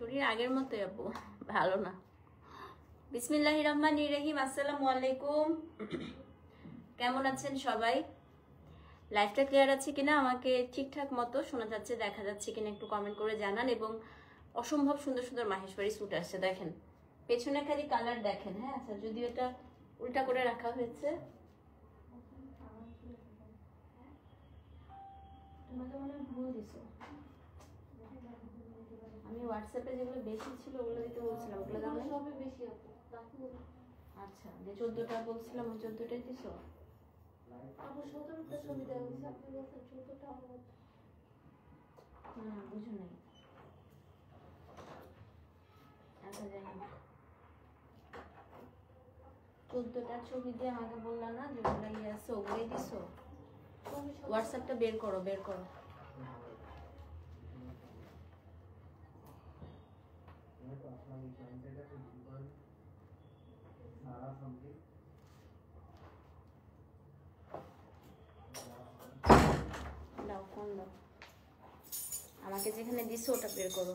শরীর আগের মতোই আপু, ভালো না। বিসমিল্লাহির রহমানির রহিম। আসসালামু আলাইকুম, কেমন আছেন সবাই? লাইভটা ক্লিয়ার আছে কিনা, আমাকে ঠিকঠাক মতো শোনা যাচ্ছে দেখা যাচ্ছে কিনা একটু কমেন্ট করে জানান। এবং অসম্ভব সুন্দর সুন্দর মাহেশবাড়ি স্যুট আসছে, দেখেন পেছনে খালি কালার দেখেন। হ্যাঁ আচ্ছা, যদিও এটা উল্টা করে রাখা হয়েছে, ভুল দিছো। আমি হোয়াটসঅ্যাপে যেগুলো বেশি ছিল ওগুলো দিতে বলছিলাম, ওগুলো দাম সবই বেশি আছে। আচ্ছা, যে 14টা বলছিলাম ওই 14টাই দিছো। আপু 17টা ছবি দেওয়া হয়েছে, আপনি বলছেন 14টা আমার। না বুঝো নাই। আচ্ছা যাই হোক, 14টা ছবি দিয়ে আমাকে বললা না যেগুলো ইয়ে আছে ওগুলোই দিছো। হোয়াটসঅ্যাপটা বের করো, বের করো। দাও ফোন দাও, আমাকে যেখানে দিছো ওটা বের করো।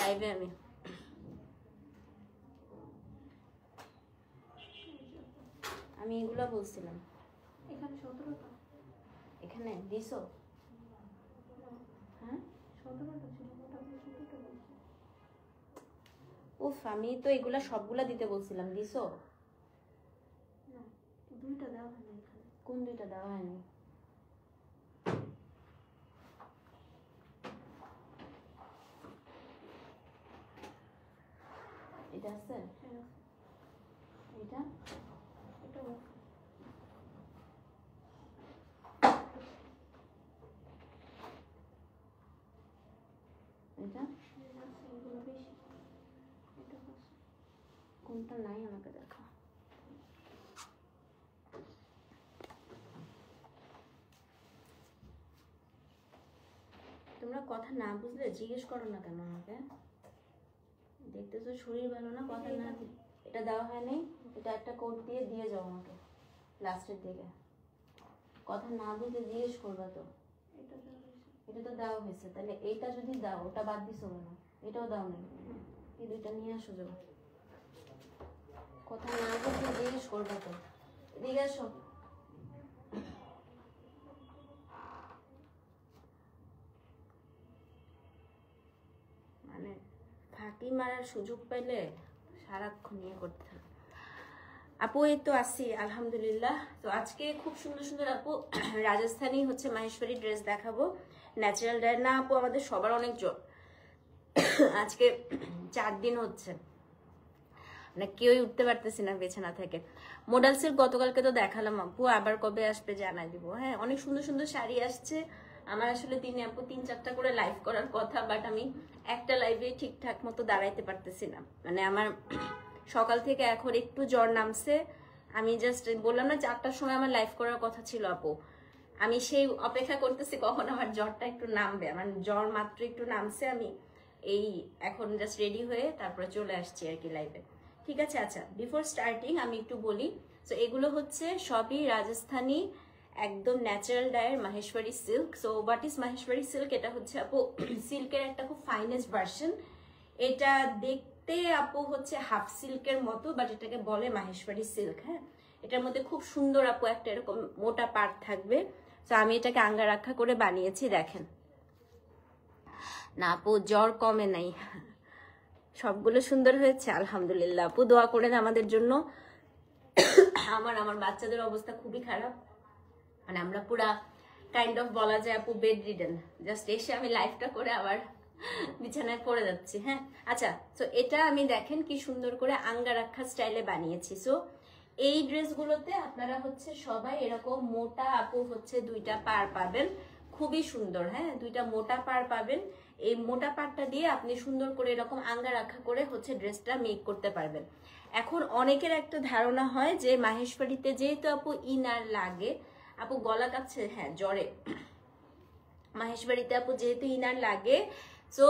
লাইভে আমি এগুলা বলছিলাম। এখানে 17টা, এখানে দিছো। হ্যাঁ 17টা ছিল, উফ আমি তো এগুলা সবগুলা দিতে বলছিলাম, দিছো? না, 2টা দেওয়া হয়নি এখানে। কোন 2টা দেওয়া হয়নি? এটা আছে? হ্যাঁ এটা, এটা এটা এগুলো বেশি। এটা কোনটা নাই আমাকে দেখো। তোমরা কথা না বুঝলে জিজ্ঞেস করো না কেন আমাকে? দেখতেছো শরীর ভালো না, কথা না। এটা দেওয়া হয়নি, এটা একটা কোড দিয়ে যাও আমাকে লাস্টের দিকে। কথা না বুঝলে জিজ্ঞেস করবা তো। এটা তো দেওয়া হয়েছে, তাহলে এইটা যদি দাও ওটা বাদ দিছো কেন? এটাও দাও না, এই 2টা নিয়ে আসো যাও। কথা না বুঝলে জিজ্ঞেস করবা তো, এদিকে আসো। মানে ফাঁকি মারার সুযোগ পাইলে সারাক্ষণ নিয়ে করতে থাকে। আপু এই তো আসি আলহামদুলিল্লাহ। তো আজকে খুব সুন্দর সুন্দর আপু রাজস্থানী হচ্ছে মাহেশবাড়ি ড্রেস দেখাবো, ন্যাচারাল ডাই না আপু, আমাদের সবার অনেক জ্বর। আজকে 4 দিন হচ্ছে, মানে কেউই উঠতে পারতেছি না বিছানা থেকে। মডেল সিল্ক গতকালকে তো দেখালাম আপু, আবার কবে আসবে জানাই দিব। হ্যাঁ অনেক সুন্দর সুন্দর শাড়ি আসছে। আমার আসলে দিনে আপু 3-4টা করে লাইভ করার কথা, বাট আমি একটা লাইভে ঠিকঠাক মতো দাঁড়াইতে পারতেছি না। মানে আমার সকাল থেকে এখন একটু জ্বর নামছে। আমি জাস্ট বললাম না 4টার সময় আমার লাইভ করার কথা ছিল আপু, আমি সেই অপেক্ষা করতেছি কখন আমার জ্বরটা একটু নামবে। আমার জ্বর মাত্র একটু নামছে, আমি এই এখন জাস্ট রেডি হয়ে তারপরে চলে আসছি আর কি লাইভে। ঠিক আছে আচ্ছা, বিফোর স্টার্টিং আমি একটু বলি। সো এগুলো হচ্ছে সবই রাজস্থানী একদম ন্যাচারাল ডায়ের Maheshwari silk. So what is Maheshwari silk? এটা হচ্ছে আপু সিল্কের একটা খুব ফাইনেস্ট ভার্সন। এটা দেখতে আপু হচ্ছে হাফ সিল্কের মতো, বাট এটাকে বলে মাহেশবাড়ি সিল্ক। হ্যাঁ এটার মধ্যে খুব সুন্দর আপু একটা এরকম মোটা পাড় থাকবে। তো আমি এটাকে আঙ্গারাক্ষা করে বানিয়েছি, দেখেন না আপু জ্বর কমে নাই, সবগুলো সুন্দর হয়েছে আলহামদুলিল্লাহ। আপু দোয়া করেন আমাদের জন্য। আমার বাচ্চাদের অবস্থা খুবই খারাপ, মানে আমরা পুরা কাইন্ড অফ বলা যায় আপু বেড রিডেন। জাস্ট এসে আমি লাইফটা করে আবার বিছানায় পড়ে যাচ্ছি। হ্যাঁ আচ্ছা, তো এটা আমি দেখেন কি সুন্দর করে আঙ্গারাক্ষা স্টাইলে বানিয়েছি। সো এই ড্রেসগুলোতে আপনারা হচ্ছে সবাই এরকম মোটা আপু হচ্ছে 2টা পাড় পাবেন, খুবই সুন্দর। হ্যাঁ 2টা মোটা পাড় পাবেন, এই মোটা পাড়টা দিয়ে আপনি সুন্দর করে এরকম আঙ্গারাক্ষা করে হচ্ছে ড্রেসটা মেক করতে পারবেন। এখন অনেকের একটা ধারণা হয় যে মাহেশবাড়িতে যেহেতু আপু ইনার লাগে, আপু গলা কাচ্ছে হ্যাঁ জ্বরে, মাহেশবাড়িতে আপু যেহেতু ইনার লাগে সো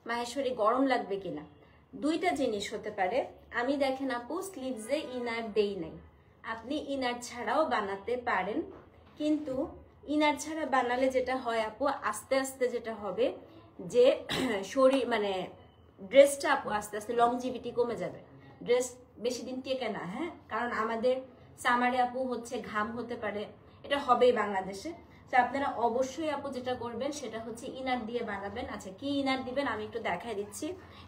মাহেশবাড়ি গরম লাগবে কিনা। 2টা জিনিস হতে পারে। আমি দেখেন আপু স্লিভসে ইনার দেই নাই, আপনি ইনার ছাড়াও বানাতে পারেন, কিন্তু ইনার ছাড়া বানালে যেটা হয় আপু আস্তে আস্তে যেটা হবে যে শরীর মানে ড্রেসটা আপু আস্তে আস্তে লংজিভিটি কমে যাবে, ড্রেস বেশি দিন টেকে না। হ্যাঁ, কারণ আমাদের সামারে আপু হচ্ছে ঘাম হতে পারে, এটা হবেই বাংলাদেশে। তো আপনারা অবশ্যই আপু যেটা করবেন সেটা হচ্ছে ইনার দিয়ে বানাবেন। আচ্ছা, কি ইনার দিবেন আমি একটু দেখাই দিচ্ছি।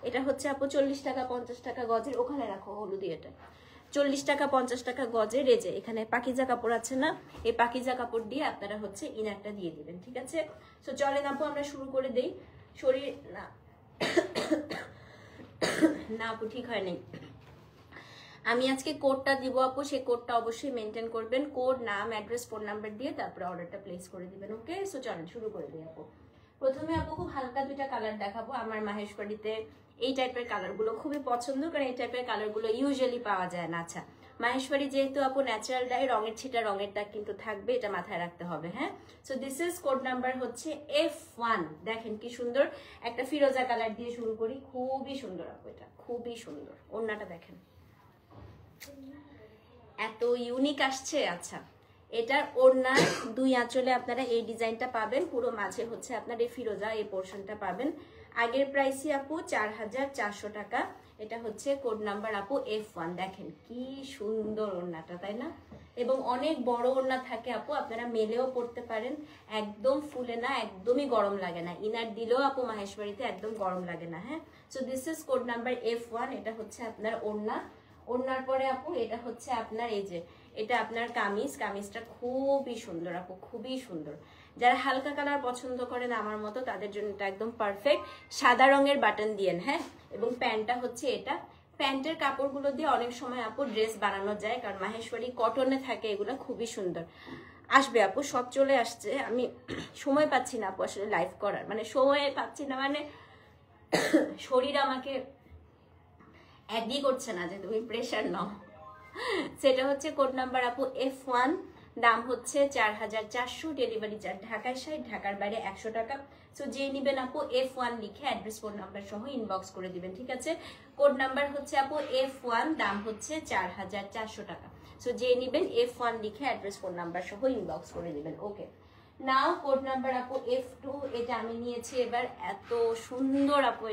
এটা হচ্ছে আপু 40 টাকা 50 টাকা গজের, ওখানে রাখো হলুদি, এটা 40 টাকা 50 টাকা গজের। এই যে এখানে পাকিজা কাপড় আছে না, এই পাকিজা কাপড় দিয়ে আপনারা হচ্ছে ইনারটা দিয়ে দিবেন, ঠিক আছে? তো চলেন আপু আমরা শুরু করে দেই। শরীর না না আপু ঠিক হয়নি। আমি আজকে কোডটা দিব আপু, সেই কোডটা অবশ্যই মেনটেন করবেন। কোড, নাম, অ্যাড্রেস, ফোন নাম্বার দিয়ে তারপরে অর্ডারটা প্লেস করে দিবেন। ওকে, সো চলেন শুরু করে দিই আপু। প্রথমে আপু খুব হালকা দুইটা কালার দেখাবো। আমার মাহেশবাড়িতে এই টাইপের কালারগুলো খুবই পছন্দ, কারণ এই টাইপের কালারগুলো ইউজুয়ালি পাওয়া যায় না। আচ্ছা, মাহেশবাড়ি যেহেতু আপু ন্যাচারাল ডাই, রঙের ছিটা রঙেরটা কিন্তু থাকবে, এটা মাথায় রাখতে হবে। হ্যাঁ, so this is code number হচ্ছে F1। দেখেন কি সুন্দর একটা ফিরোজা কালার দিয়ে শুরু করি, খুবই সুন্দর আপু, এটা খুবই সুন্দর। ওড়নাটা দেখেন এত ইউনিক আসছে। আচ্ছা, এটার ওড়নার দুই আঁচলে আপনারা এই ডিজাইনটা পাবেন, পুরো মাঝে হচ্ছে আপনার এই ফিরোজা এই পোর্শনটা পাবেন। আগের প্রাইসই আপু 4400 টাকা। এটা হচ্ছে কোড নাম্বার আপু F1। দেখেন কি সুন্দর ওড়নাটা, তাই না? এবং অনেক বড় ওড়না থাকে আপু, আপনারা মেলেও পড়তে পারেন, একদম ফুলে না, একদমই গরম লাগে না। ইনার দিলেও আপু মাহেশবাড়িতে একদম গরম লাগে না। হ্যাঁ, so this is code number F1। এটা হচ্ছে আপনার ওড়না। ওড়নার পরে আপু এটা হচ্ছে আপনার এই যে এটা আপনার কামিজ। কামিজটা খুবই সুন্দর আপু, খুবই সুন্দর। যারা হালকা কালার পছন্দ করেন আমার মতো, তাদের জন্য এটা একদম পারফেক্ট। সাদা রঙের বাটন দিয়েন। হ্যাঁ, এবং প্যান্টটা হচ্ছে এটা। প্যান্টের কাপড়গুলো দিয়ে অনেক সময় আপু ড্রেস বানানো যায়, কারণ মাহেশবাড়ি কটনে থাকে, এগুলো খুবই সুন্দর। আসবে আপু, সব চলে আসছে। আমি সময় পাচ্ছি না আপু আসলে লাইভ করার, মানে সময় পাচ্ছি না, মানে শরীর আমাকে অ্যাগ্রি করছে না যে তুমি প্রেশার নাও। সেটা হচ্ছে কোড নাম্বার আপু F1। দাম হচ্ছে 4400, ডেলিভারি চার্জ ঢাকায় 60, ঢাকার বাইরে 100 টাকা। সো যে নিবেন আপু F1 লিখে অ্যাড্রেস ফোন নাম্বার সহ ইনবক্স করে দিবেন, ঠিক আছে? কোড নাম্বার হচ্ছে আপু F1, দাম হচ্ছে 4400 টাকা। সো যে নিবেন F1 লিখে অ্যাড্রেস ফোন নাম্বার সহ ইনবক্স করে দিবেন। ওকে, নাও কোড নাম্বার আপু F2। এটা আমি নিয়েছি এবার, এত সুন্দর আপু।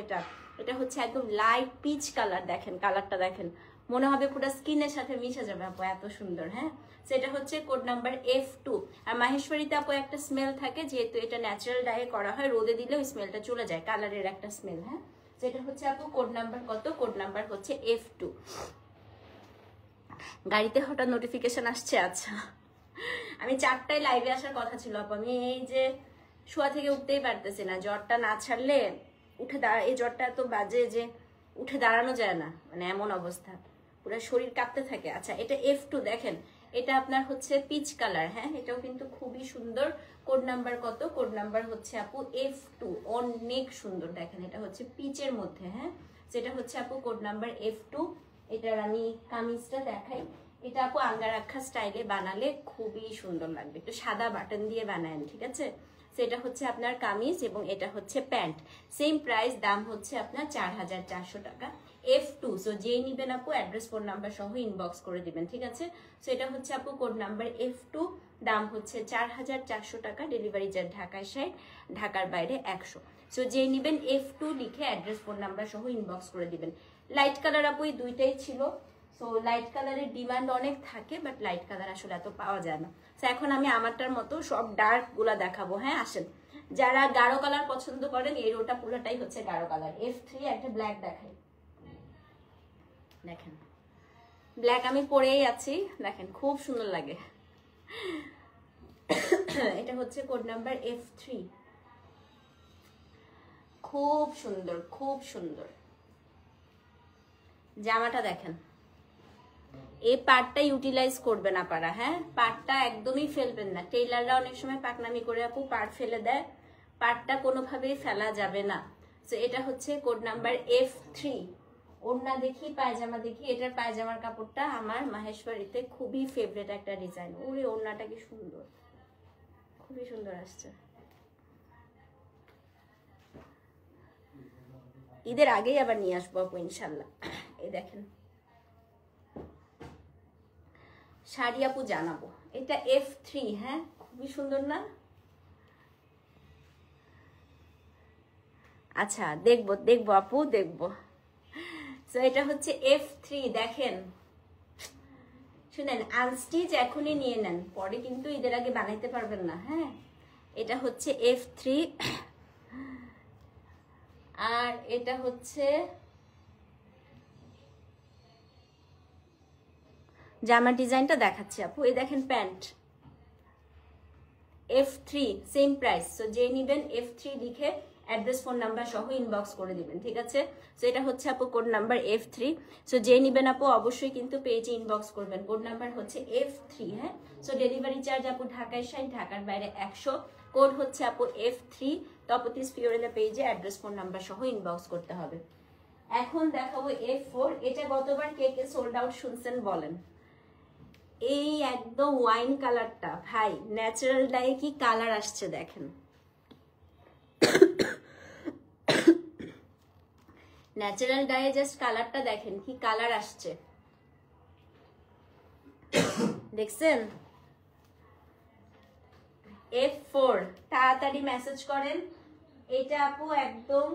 এটা হচ্ছে একদম লাইট পিচ কালার। দেখেন কালারটা দেখেন, মনে হবে পুরো স্কিনের সাথে মিশে যাবে আপু, এত সুন্দর। হ্যাঁ, সেটা হচ্ছে কোড নাম্বার F2। আর মাহেশবাড়িতে আপু একটা স্মেল থাকে, যেহেতু এটা ন্যাচারাল ডাইয়ে করা হয়, রোদে দিলে ওই স্মেলটা চলে যায়, কালারের একটা স্মেল। হ্যাঁ, সেটা হচ্ছে আপু কোড নাম্বার কত? কোড নাম্বার হচ্ছে F2। গাড়িতে হঠাৎ নোটিফিকেশন আসছে। আচ্ছা, আমি 4টায় লাইভে আসার কথা ছিল আপু, আমি এই যে শোয়া থেকে উঠতেই পারতেছি না, জ্বরটা না ছাড়লে উঠে দাঁড়া, এই জ্বরটা এত বাজে যে উঠে দাঁড়ানো যায় না, মানে এমন অবস্থা, পুরো শরীর কাঁপতে থাকে। আচ্ছা, এটা F2 দেখেন, এটা আপনার হচ্ছে পিচ কালার। হ্যাঁ, এটাও কিন্তু খুবই সুন্দর। কোড নাম্বার কত? কোড নাম্বার হচ্ছে আপু F2, অনেক সুন্দর। দেখেন এটা হচ্ছে পিচের মধ্যে। হ্যাঁ, যেটা হচ্ছে আপু কোড নাম্বার F2। এটার আমি কামিজটা দেখাই। এটা আপু আঙ্গারাক্ষা স্টাইলে বানালে খুবই সুন্দর লাগবে, একটু সাদা বাটন দিয়ে বানায়েন, ঠিক আছে? সেটা হচ্ছে আপনার কামিজ এবং এটা হচ্ছে প্যান্ট। সেম প্রাইস, দাম হচ্ছে আপনার 4400 টাকা। F2। সো যেই নিবেন আপু অ্যাড্রেস ফোন নাম্বার সহ ইনবক্স করে দিবেন, ঠিক আছে? সো এটা হচ্ছে আপু কোড নাম্বার F2, দাম হচ্ছে 4400 টাকা, ডেলিভারি চার্জ ঢাকায় 60, ঢাকার বাইরে 100। সো যেই নিবেন F2 লিখে অ্যাড্রেস ফোন নাম্বার সহ ইনবক্স করে দিবেন। লাইট কালার আপু এই দুইটাই ছিল। সো লাইট কালারের ডিমান্ড অনেক থাকে, বাট লাইট কালার আসলে এত পাওয়া যায় না। সো এখন আমি আমারটার মতো সব ডার্ক গুলা দেখাবো। হ্যাঁ, আসেন। যারা গাঢ় কালার পছন্দ করেন, এই রোটা পুরোটাই হচ্ছে গাঢ় কালার। F3। একটা ব্ল্যাক দেখাই, দেখেন ব্ল্যাক আমি পরেই আছি, দেখেন খুব সুন্দর লাগে। এটা হচ্ছে কোড নাম্বার F3, খুব সুন্দর, খুব সুন্দর। জামাটা দেখেন, এই পার্টটা ইউটিলাইজ করবেন আপনারা। হ্যাঁ, পার্টটা একদমই ফেলবেন না। টেইলাররা অনেক সময় পাকনামি করে আপু পার্ট ফেলে দেয়, পার্টটা কোনোভাবেই ফেলা যাবে না। তো এটা হচ্ছে কোড নাম্বার F3। ওড়না দেখি, পায়জামা দেখি। এটার পায়জামার কাপড়টা আমার মাহেশবাড়িতে খুবই ফেভারিট একটা ডিজাইন। ওরে ওড়নাটা কি সুন্দর, খুবই সুন্দর আসছে। ঈদের আগেই আবার নিয়ে আসবো আপু ইনশাল্লাহ। এই দেখেন শাড়ি আপু জানাবো। এটা F3। হ্যাঁ, খুবই সুন্দর না? আচ্ছা দেখবো দেখবো আপু দেখবো। তো এটা হচ্ছে F3 দেখেন, শুনেন আনস্টিচ এখনই নিয়ে নেন, পরে কিন্তু ঈদের আগে বানাইতে পারবেন না। হ্যাঁ, এটা হচ্ছে F3 আর এটা হচ্ছে জামা ডিজাইনটা দেখাচ্ছি আপু। এই দেখেন pant F3 same price. So যে নিবেন F3 লিখে অ্যাড্রেস ফোন নাম্বার সহ ইনবক্স করে দিবেন, ঠিক আছে? সো এটা হচ্ছে আপু কোড নাম্বার F3। সো যে নিবেন আপু অবশ্যই কিন্তু পেজে ইনবক্স করবেন, কোড নাম্বার হচ্ছে F3। হ্যাঁ, সো ডেলিভারি চার্জ আপু ঢাকায় 60, ঢাকার বাইরে 100। কোড হচ্ছে আপু F3। তপতিস ফিওরেলা পেজে অ্যাড্রেস ফোন নাম্বার সহ ইনবক্স করতে হবে। এখন দেখাবো F4। এটা গতবার কে কে সোল্ড আউট শুনছেন বলেন? এই একদম ওয়াইন কালারটা ভাই, ন্যাচারাল ডাই কি কালার আসছে দেখেন, ন্যাচারাল ডাই জাস্ট কালারটা দেখেন কি কালার আসছে, দেখছেন? F4 তাড়াতাড়ি মেসেজ করেন। এটা আপু একদম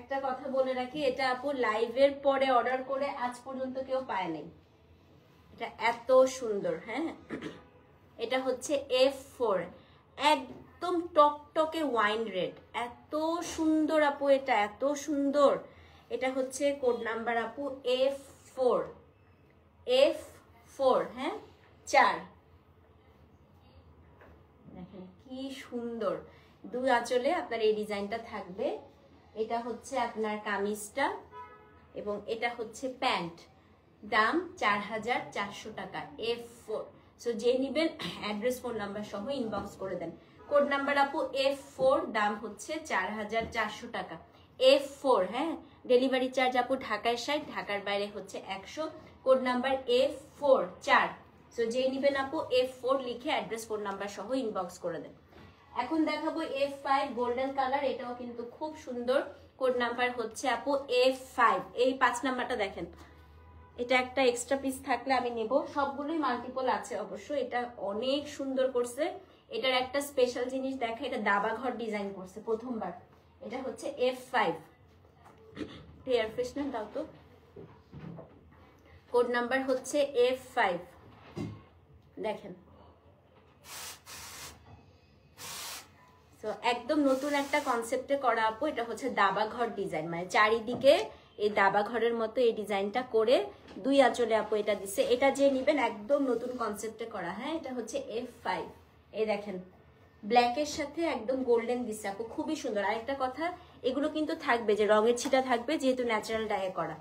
একটা কথা বলে রাখি, এটা আপু লাইভের পরে অর্ডার করে আজ পর্যন্ত কেউ পায় নাই, এটা এত সুন্দর। হ্যাঁ, এটা হচ্ছে F4 একদম টকটকে ওয়াইন রেড, এত সুন্দর আপু, এটা এত সুন্দর। এটা হচ্ছে কোড নাম্বার আপু F4। F4 হ্যাঁ 4। দেখেন কি সুন্দর, দুই আঁচলে আপনার এই ডিজাইনটা থাকবে। এটা হচ্ছে আপনার কামিজটা এবং এটা হচ্ছে প্যান্ট, দাম 4400 টাকা। F4। সো যে নিবেন অ্যাড্রেস ফোন নাম্বার সহ ইনবক্স করে দেন। কোড নাম্বার আপু F4, দাম হচ্ছে 4400 টাকা। F4 হ্যাঁ, ডেলিভারি চার্জ আপু ঢাকায় 60, ঢাকার বাইরে হচ্ছে 100। Code number F4 4। সো যে নিবেন আপু F4 লিখে অ্যাড্রেস ফোন নাম্বার সহ ইনবক্স করে দেন। এখন দেখাবো F5 গোল্ডেন কালার, এটাও কিন্তু খুব সুন্দর। কোড নাম্বার হচ্ছে আপু F5। এই 5 নাম্বারটা দেখেন, এটা একটা এক্সট্রা পিস থাকলে আমি নেব, সবগুলোই মাল্টিপল আছে অবশ্য। এটা অনেক সুন্দর করছে, এটার একটা স্পেশাল জিনিস দেখা, এটা দাবা ঘর ডিজাইন করছে প্রথমবার। এটা হচ্ছে F5। এয়ার ফ্রেশনার দাও তো। কোড নাম্বার হচ্ছে F5 দেখেন। তো একদম নতুন একটা কনসেপ্টে করা আপু, এটা হচ্ছে দাবা ঘর ডিজাইন, মানে চারিদিকে এই দাবা ঘরের মতো এই ডিজাইনটা করে দুই আঁচলে আপু এটা দিছে। এটা যে নিবেন একদম নতুন কনসেপ্টে করা। হ্যাঁ, এটা হচ্ছে F5। এই দেখেন ব্ল্যাকের সাথে একদম গোল্ডেন দিছে আপু, খুবই সুন্দর। আরেকটা কথা, এগুলো কিন্তু থাকবে যে রঙের ছিটা থাকবে, যেহেতু ন্যাচারাল ডায়ে করা,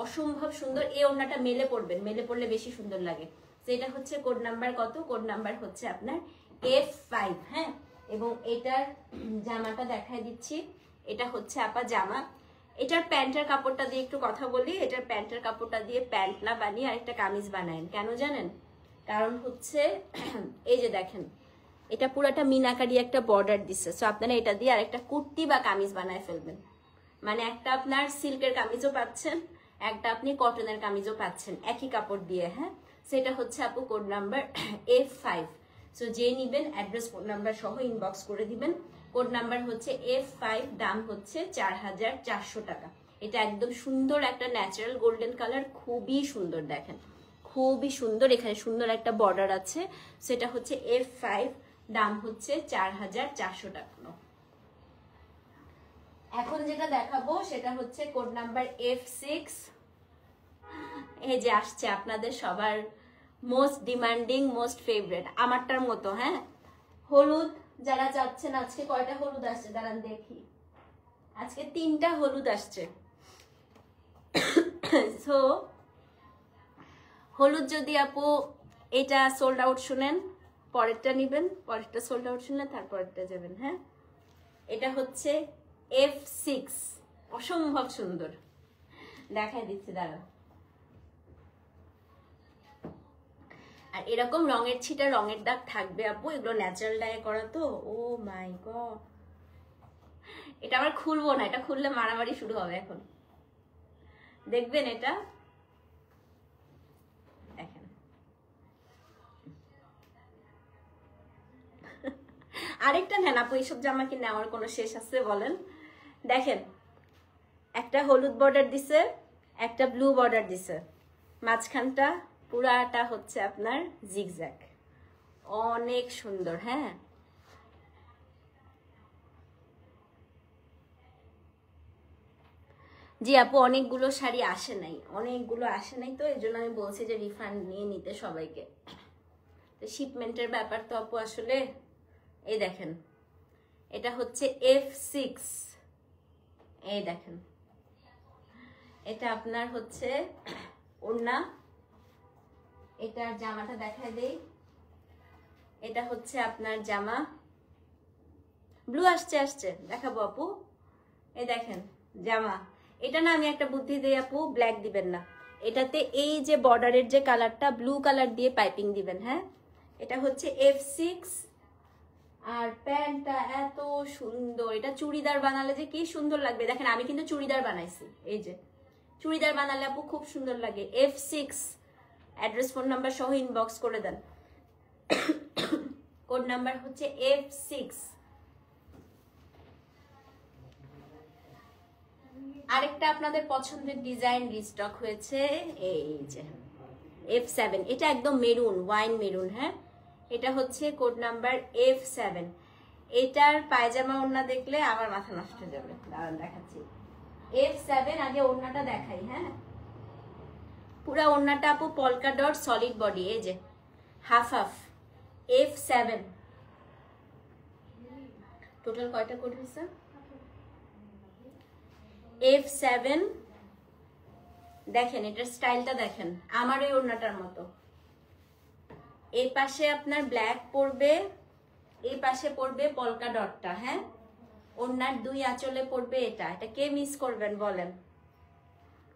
অসম্ভব সুন্দর। এই ওড়নাটা মেলে পড়বেন, মেলে পড়লে বেশি সুন্দর লাগে। তো এটা হচ্ছে কোড নাম্বার কত? কোড নাম্বার হচ্ছে আপনার F5। হ্যাঁ, এবং এটার জামাটা দেখাই দিচ্ছি। এটা হচ্ছে আপা জামা। এটার প্যান্টের কাপড়টা দিয়ে একটু কথা বলি। এটার প্যান্টের কাপড়টা দিয়ে প্যান্ট না বানিয়ে আরেকটা কামিজ বানায়েন, কেন জানেন? কারণ হচ্ছে এই যে দেখেন, এটা পুরাটা মিনাকারি একটা বর্ডার দিচ্ছে। সো আপনারা এটা দিয়ে আরেকটা কুর্তি বা কামিজ বানায় ফেলবেন, মানে একটা আপনার সিল্কের কামিজও পাচ্ছেন, একটা আপনি কটনের কামিজও পাচ্ছেন একই কাপড় দিয়ে। হ্যাঁ, সেটা হচ্ছে আপু কোড নাম্বার F5। সো যে নিবেন অ্যাড্রেস ফোন নাম্বার সহ ইনবক্স করে দিবেন। কোড নাম্বার হচ্ছে F5, দাম হচ্ছে 4400 টাকা। এটা একদম সুন্দর একটা ন্যাচারাল গোল্ডেন কালার, খুবই সুন্দর দেখেন, খুবই সুন্দর। এখানে সুন্দর একটা বর্ডার আছে। সেটা হচ্ছে F5, দাম হচ্ছে 4400 টাকা। এখন যেটা দেখাবো সেটা হচ্ছে কোড নাম্বার F6। এই যে আসছে আপনাদের সবার মোস্ট ডিমান্ডিং, মোস্ট ফেভারিট, আমারটার মতো। হ্যাঁ, হলুদ যারা চাচ্ছেন। আজকে কয়টা হলুদ আসছে দাঁড়ান দেখি, আজকে 3টা হলুদ আসছে। সো হলুদ যদি আপু এটা সোল্ড আউট শুনেন, পরেরটা নিবেন, পরেরটা সোল্ড আউট শুনলে তারপরেরটা যাবেন। হ্যাঁ, এটা হচ্ছে F6, অসম্ভব সুন্দর, দেখাই দিচ্ছি দাঁড়া। আর এরকম রঙের ছিটা, রঙের দাগ থাকবে আপু, এগুলো ন্যাচারাল ডায়ে করা তো। ও মাই গড, এটা আবার খুলবো না, এটা খুললে মারামারি শুরু হবে। এখন দেখবেন এটা, দেখেন আরেকটা নেন আপু, এইসব জামা কি নেওয়ার কোনো শেষ আছে বলেন? দেখেন একটা হলুদ বর্ডার দিছে, একটা ব্লু বর্ডার দিছে, মাঝখানটা পুরাটা হচ্ছে আপনার জিগজ্যাগ, অনেক সুন্দর। হ্যাঁ জি আপু, অনেকগুলো শাড়ি আসে নাই, অনেকগুলো আসে নাই, তো এই জন্য আমি বলছি যে রিফান্ড নিয়ে নিতে সবাইকে। তো শিপমেন্টের ব্যাপার তো আপু আসলে, এই দেখেন এটা হচ্ছে F6, এই দেখেন এটা আপনার হচ্ছে ওড়না, এটার জামাটা দেখায় দেই, এটা হচ্ছে আপনার জামা, ব্লু আসছে দেখাবো আপু, এই দেখেন জামা। এটা না আমি একটা বুদ্ধি দেই আপু, ব্ল্যাক দিবেন না, এটাতে এই যে বর্ডারের যে কালারটা ব্লু কালার দিয়ে পাইপিং দিবেন। হ্যাঁ এটা হচ্ছে F6, আর প্যান্টটা এত সুন্দর, এটা চুড়িদার বানালে যে কি সুন্দর লাগবে। দেখেন আমি কিন্তু চুড়িদার বানাইছি, এই যে চুড়িদার বানালে আপু খুব সুন্দর লাগে। F6, অ্যাড্রেস ফোন নাম্বার সহ ইনবক্স করে দেন, কোড নাম্বার হচ্ছে F6। আরেকটা আপনাদের পছন্দের ডিজাইন রিস্টক হয়েছে, এই যে F7, এটা একদম মেরুন, ওয়াইন মেরুন। হ্যাঁ এটা হচ্ছে কোড নাম্বার F7। এটার পায়জামা ওড়না দেখলে আমার মাথা নষ্ট হয়ে যাবে, দাঁড়ান দেখাচ্ছি। F7 আগে ওড়নাটা দেখাই। হ্যাঁ পুরা ওড়নাটা আপু পলকা ডট সলিড বডি, এই যে হাফ হাফ। F7 টোটাল কয়টা কোড হয়েছে? F7 দেখেন এটার স্টাইলটা দেখেন, আমার এই ওড়নাটার মতো। এই পাশে আপনার ব্ল্যাক পড়বে, এই পাশে পড়বে পলকা ডটটা। হ্যাঁ ওড়নার দুই আঁচলে পড়বে এটা, এটা কে মিস করবেন বলেন?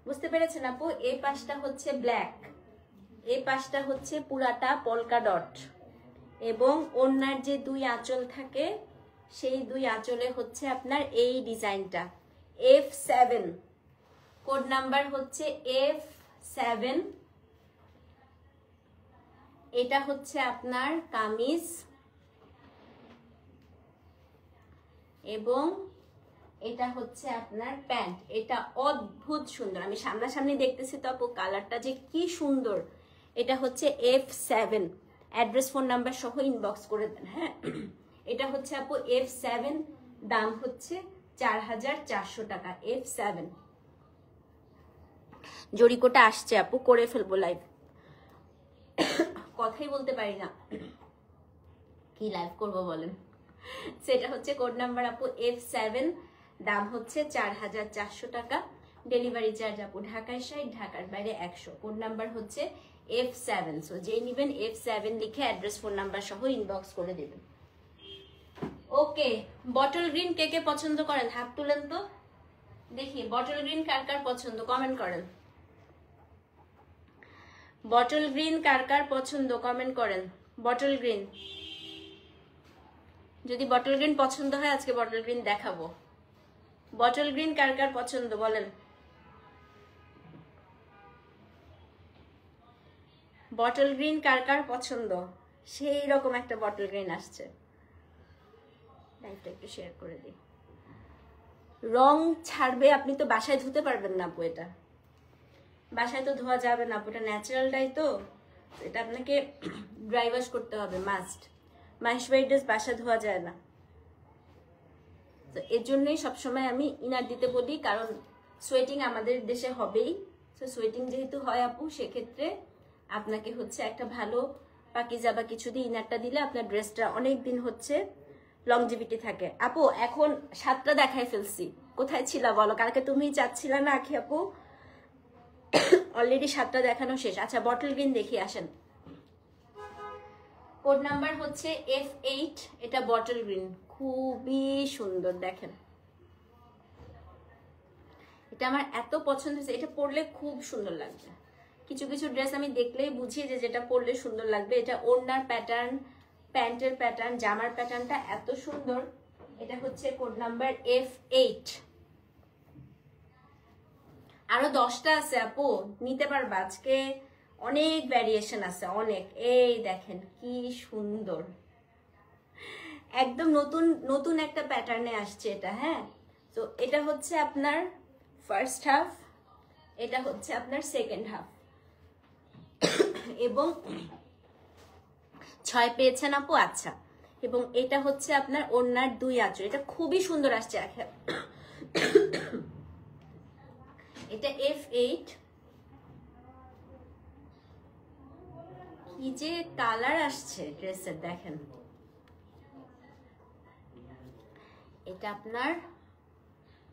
বুঝতে পেরেছেন আপু? এই পাশটা হচ্ছে ব্ল্যাক, এই পাশটা হচ্ছে পুরাটা পলকা ডট, এবং ওড়নার যে দুই আঁচল থাকে সেই দুই আঁচলে হচ্ছে আপনার এই ডিজাইনটা। F7 কোড নাম্বার হচ্ছে F7। এটা হচ্ছে আপনার কামিজ এবং এটা হচ্ছে আপনার প্যান্ট। এটা অদ্ভুত সুন্দর, আমি সামনাসামনি দেখতেছি তো আপু, কালারটা যে কি সুন্দর। এটা হচ্ছে F7, অ্যাড্রেস ফোন নাম্বার সহ ইনবক্স করে দেন। হ্যাঁ এটা হচ্ছে আপু F7, দাম হচ্ছে 4400 টাকা। F7 জরিকোটা আসছে আপু, করে ফেলবো লাইভ, কথাই বলতে পারি না, কি লাইভ করব বলেন। সেটা হচ্ছে কোড নাম্বার আপু F7, দাম হচ্ছে 4400 টাকা। ডেলিভারি চার্জ আপু ঢাকায় 60, ঢাকার বাইরে 100। কোড নাম্বার হচ্ছে F7। সো যেই নিবেন F7 লিখে অ্যাড্রেস ফোন নাম্বার সহ ইনবক্স করে দেবেন। ওকে, বটল গ্রিন কে কে পছন্দ করেন হাত তুলেন তো দেখি। বটল গ্রিন কার কার পছন্দ কমেন্ট করেন। বটল গ্রিন কার কার পছন্দ কমেন্ট করেন। বটল গ্রিন, যদি বটল গ্রিন পছন্দ হয় আজকে বটল গ্রিন দেখাবো। বটল গ্রিন কার কার পছন্দ বলেন। বটল গ্রিন কার কার পছন্দ? সেই রকম একটা বটল গ্রিন আসছে, লাইভটা একটু শেয়ার করে দিই। রং ছাড়বে, আপনি তো বাসায় ধুতে পারবেন না আপু, এটা বাসায় তো ধোয়া যাবে না আপু, এটা ন্যাচারাল ডাই, তো এটা আপনাকে ড্রাই ওয়াশ করতে হবে মাস্ট। মাহেশবাড়ি ড্রেস বাসায় ধোয়া যায় না, তো এর জন্যই সবসময় আমি ইনার দিতে বলি, কারণ সোয়েটিং আমাদের দেশে হবেই। তো সোয়েটিং যেহেতু হয় আপু, সেক্ষেত্রে আপনাকে হচ্ছে একটা ভালো পাকিজা বা কিছু দিয়ে ইনারটা দিলে আপনার ড্রেসটা অনেক দিন হচ্ছে লংজিভিটি থাকে। আপু এখন 7টা দেখাই ফেলছি, কোথায় ছিল বলো? কালকে তুমি চাচ্ছিলা না আখি আপু? অলরেডি 7টা দেখানো শেষ। আচ্ছা বটল গ্রিন দেখি, আসেন। কোড নাম্বার হচ্ছে F8, এটা বটল গ্রিন, খুবই সুন্দর। দেখেন এটা আমার এত পছন্দ হয়েছে, এটা পরলে খুব সুন্দর লাগবে। কিছু কিছু ড্রেস আমি দেখলেই বুঝি যে যেটা পরলে সুন্দর লাগবে। এটা ওড়নার প্যাটার্ন, প্যান্টের প্যাটার্ন, জামার প্যাটার্নটা এত সুন্দর। এটা হচ্ছে কোড নাম্বার F8। আরো 10টা আছে আপু, নিতে পারবা আজকে, অনেক ভ্যারিয়েশন আছে অনেক। এই দেখেন কি সুন্দর, একদম নতুন নতুন একটা প্যাটার্নে আসছে এটা। হ্যাঁ তো এটা হচ্ছে আপনার ফার্স্ট হাফ, এটা হচ্ছে আপনার সেকেন্ড হাফ। এবং 6 পেয়েছেন আপু? আচ্ছা। এবং এটা হচ্ছে আপনার ওড়নার 2 আঁচল, এটা খুবই সুন্দর আসছে। এটা F8, কি যে কালার আসছে ড্রেসের দেখেন। এটা আপনার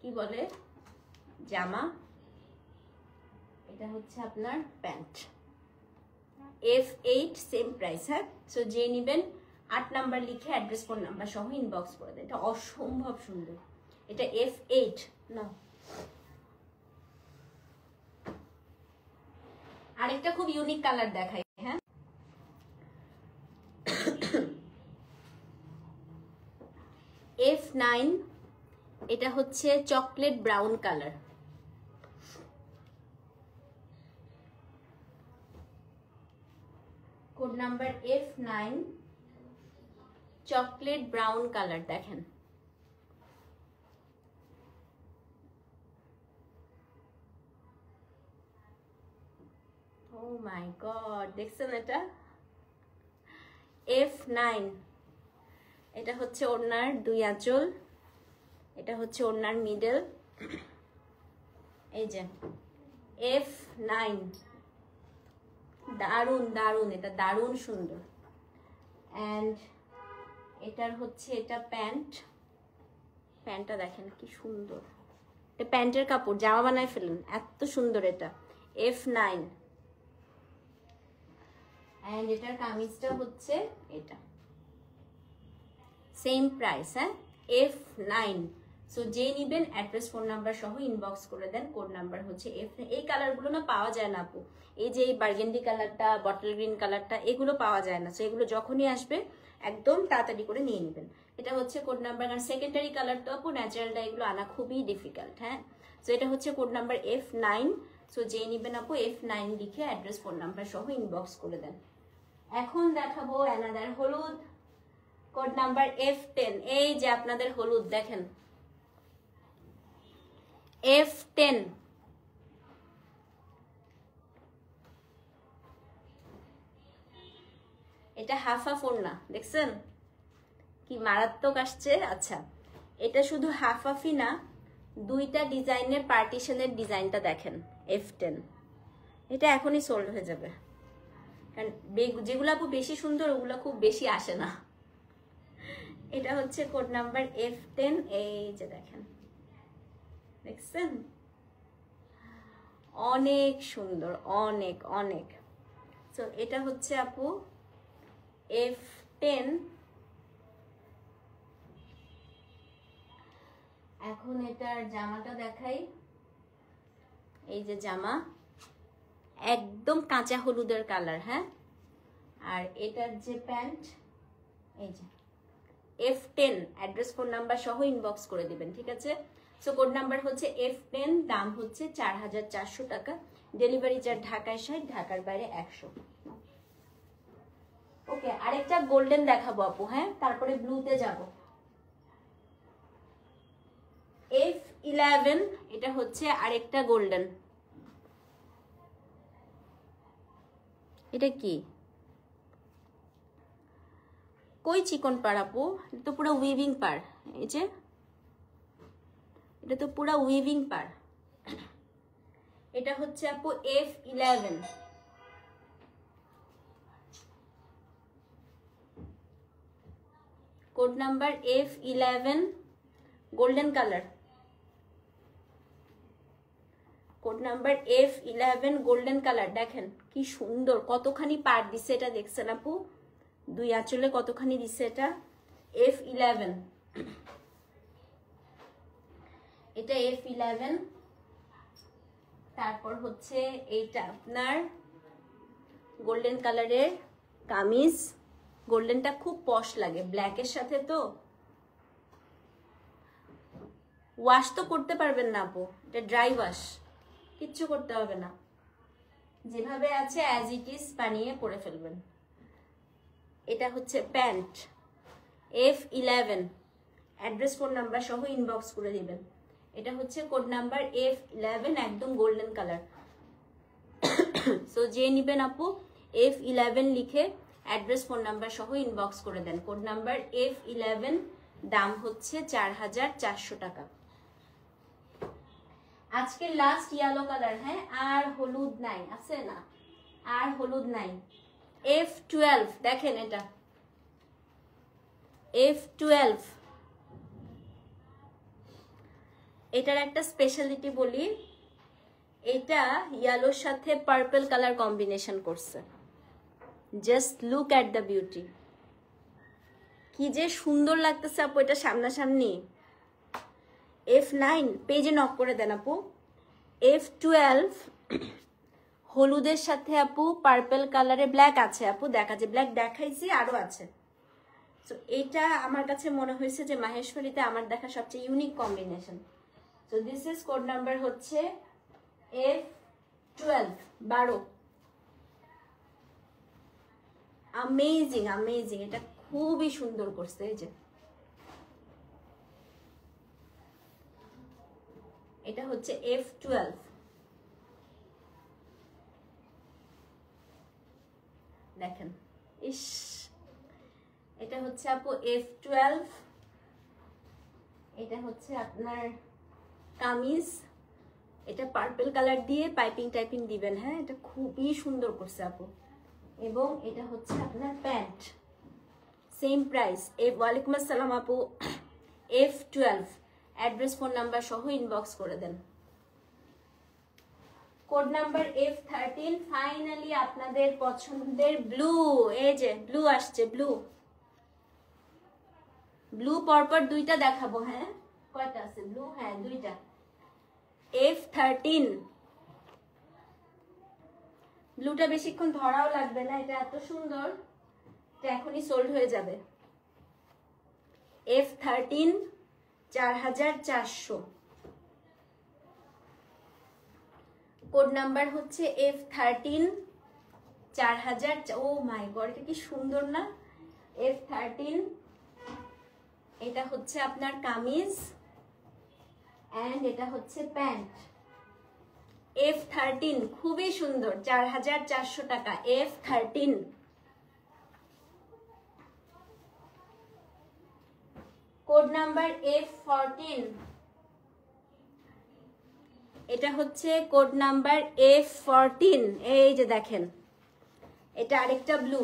কি বলে জামা, এটা হচ্ছে আপনার প্যান্ট। F8 same price. হ্যাঁ, সো যে নিবেন 8 নাম্বার লিখে অ্যাড্রেস ফোন নাম্বার সহ ইনবক্স করে দেন। এটা অসম্ভব সুন্দর, এটা F8 না। আরেকটা খুব ইউনিক কালার দেখাই। হ্যাঁ, F9, এটা হচ্ছে chocolate brown colour. Code number F9, chocolate brown colour দেখেন। ও মাই গড, দেখছেন এটা? F9, এটা হচ্ছে ওড়নার 2 আঁচল, এটা হচ্ছে ওড়নার মিডল। এই যে F9, দারুন দারুন, এটা দারুন সুন্দর। অ্যান্ড এটার হচ্ছে এটা প্যান্ট, প্যান্টটা দেখেন কি সুন্দর, এটা প্যান্টের কাপড়, জামা বানায় ফেলেন, এত সুন্দর এটা। F9, অ্যান্ড এটার কামিজটা হচ্ছে এটা, সেম প্রাইস। হ্যাঁ, F9। সো যে নিবেন অ্যাড্রেস ফোন নাম্বার সহ ইনবক্স করে দেন, কোড নাম্বার হচ্ছে F। এই কালারগুলো না পাওয়া যায় না আপু, এই যে বার্গেন্ডি কালারটা, বটল গ্রিন কালারটা, এগুলো পাওয়া যায় না। সো এগুলো যখনই আসবে একদম তাড়াতাড়ি করে নিয়ে নেবেন। এটা হচ্ছে কোড নাম্বার, কারণ সেকেন্ডারি কালার তো আপু ন্যাচারালটা এগুলো আনা খুবই ডিফিকাল্ট। হ্যাঁ, সো এটা হচ্ছে কোড নাম্বার F9। সো যে নিবেন আপু F9 লিখে অ্যাড্রেস ফোন নাম্বার সহ ইনবক্স করে দেন। এখন দেখাবো অ্যানাদার হলুদ, কোড নাম্বার F10। এই যে আপনাদের হলুদ দেখেন, F10। এটা হাফ হাফ ওড়না, দেখছেন কি মারাত্মক আসছে। আচ্ছা, এটা শুধু হাফ হাফই না, 2টা ডিজাইনের পার্টিশনের ডিজাইনটা দেখেন। F10, এটা এখনই সোল্ড হয়ে যাবে, কারণ যেগুলো আপু বেশি সুন্দর ওগুলো খুব বেশি আসে না। এটা হচ্ছে কোড নাম্বার F10। এই যে দেখেন, দেখছেন অনেক সুন্দর, অনেক অনেক। তো এটা হচ্ছে আপু F10। এখন এটার জামাটা দেখাই। এই যে জামা, একদম কাঁচা হলুদের কালার। হ্যাঁ, আর এটার যে প্যান্ট, এই যে F10, অ্যাড্রেস ফোন নাম্বার সহ ইনবক্স করে দিবেন, ঠিক আছে? সো কোড নাম্বার হচ্ছে F10, দাম হচ্ছে 4400 টাকা, ডেলিভারি চার্জ ঢাকায় 60, ঢাকার বাইরে 100। ওকে, আরেকটা গোল্ডেন দেখাবো আপু। হ্যাঁ, তারপরে ব্লুতে যাব। F11, এটা হচ্ছে আরেকটা গোল্ডেন। এটা কি, কই চিকন পার আপু? এটা তো পুরো উইভিং পার। এই যে এটা তো পুরো উইভিং পার। এটা হচ্ছে আপু F11। Code number F11, golden colour. Code number F11, golden colour. দেখেন কি সুন্দর, কতখানি পার দিছে এটা, দেখছেন আপু? 2 আঁচলে কতখানি দিছে এটা। F11, এটা F11। তারপর হচ্ছে এইটা আপনার গোল্ডেন কালারের কামিজ। গোল্ডেনটা খুব পশ লাগে ব্ল্যাকের সাথে, তো ওয়াশ তো করতে পারবেন না আপু, এটা ড্রাই ওয়াশ, কিচ্ছু করতে হবে না, যেভাবে আছে অ্যাজ ইট ইজ বানিয়ে পরে ফেলবেন। এটা হচ্ছে pant F11, address phone number সহ ইনবক্স করে দিবেন। এটা হচ্ছে কোড নাম্বার F11, একদম গোল্ডেন কালার। সো যে নিবেন আপু F11 লিখে অ্যাড্রেস ফোন নাম্বার সহ ইনবক্স করে দেন। কোড নাম্বার F11, দাম হচ্ছে 4400 টাকা। আজকে লাস্ট ইয়েলো কালার, হ্যাঁ, আর হলুদ নাই, আছে না, আর হলুদ নাই। F12 দেখেন, এটা F12, এটার একটা স্পেশালিটি বলি, এটা ইয়েলোর সাথে পার্পল কালার কম্বিনেশন করছে। Just look at the beauty, কি যে সুন্দর লাগতেছে আপু এটা সামনাসামনি। F9 পেজে নক করে দেন আপু। F12 হলুদের সাথে আপু পার্পল কালারে ব্ল্যাক আছে আপু, দেখা যায় ব্ল্যাক দেখাইছি, আরো আছে। তো এটা আমার কাছে মনে হয়েছে যে মাহেশ্বরীতে আমার দেখা সবচেয়ে unique combination. So this is code number হচ্ছে F12, 12। অ্যামেজিং অ্যামেজিং, এটা খুবই সুন্দর করছে। এই যে এটা হচ্ছে F12, দেখেন, ইস, এটা হচ্ছে আপু F12, এটা হচ্ছে আপনার কামিজ, এটা পার্পল কালার দিয়ে পাইপিং টাইপিং দিবেন, হ্যাঁ, এটা খুবই সুন্দর করছে আপু। এবং এটা হচ্ছে আপনার প্যান্ট, সেম প্রাইস। ওয়ালাইকুম আসসালাম আপু। F12, অ্যাড্রেস ফোন নাম্বার সহ ইনবক্স করে দেন। কোড নাম্বার F13, ফাইনালি আপনাদের পছন্দের ব্লু, এই যে ব্লু আসছে, ব্লু ব্লু পরপর দুইটা দেখাবো, হ্যাঁ, কয়টা আছে ব্লু, হ্যাঁ দুইটা। F13, ব্লুটা বেশিক্ষণ ধরাও লাগবে না, এটা এত সুন্দর, এটা এখনই সোল্ড হয়ে যাবে। F13, 4400। কোড নাম্বার হচ্ছে F13, 4000। ও মাই গড, এটা কি সুন্দর না। F13, এটা হচ্ছে আপনার কামিজ এন্ড এটা হচ্ছে প্যান্ট। F13 খুবই সুন্দর, 4400 টাকা। F13। কোড নাম্বার F14, এটা হচ্ছে কোড নাম্বার F14। এই যে দেখেন, এটা আরেকটা ব্লু,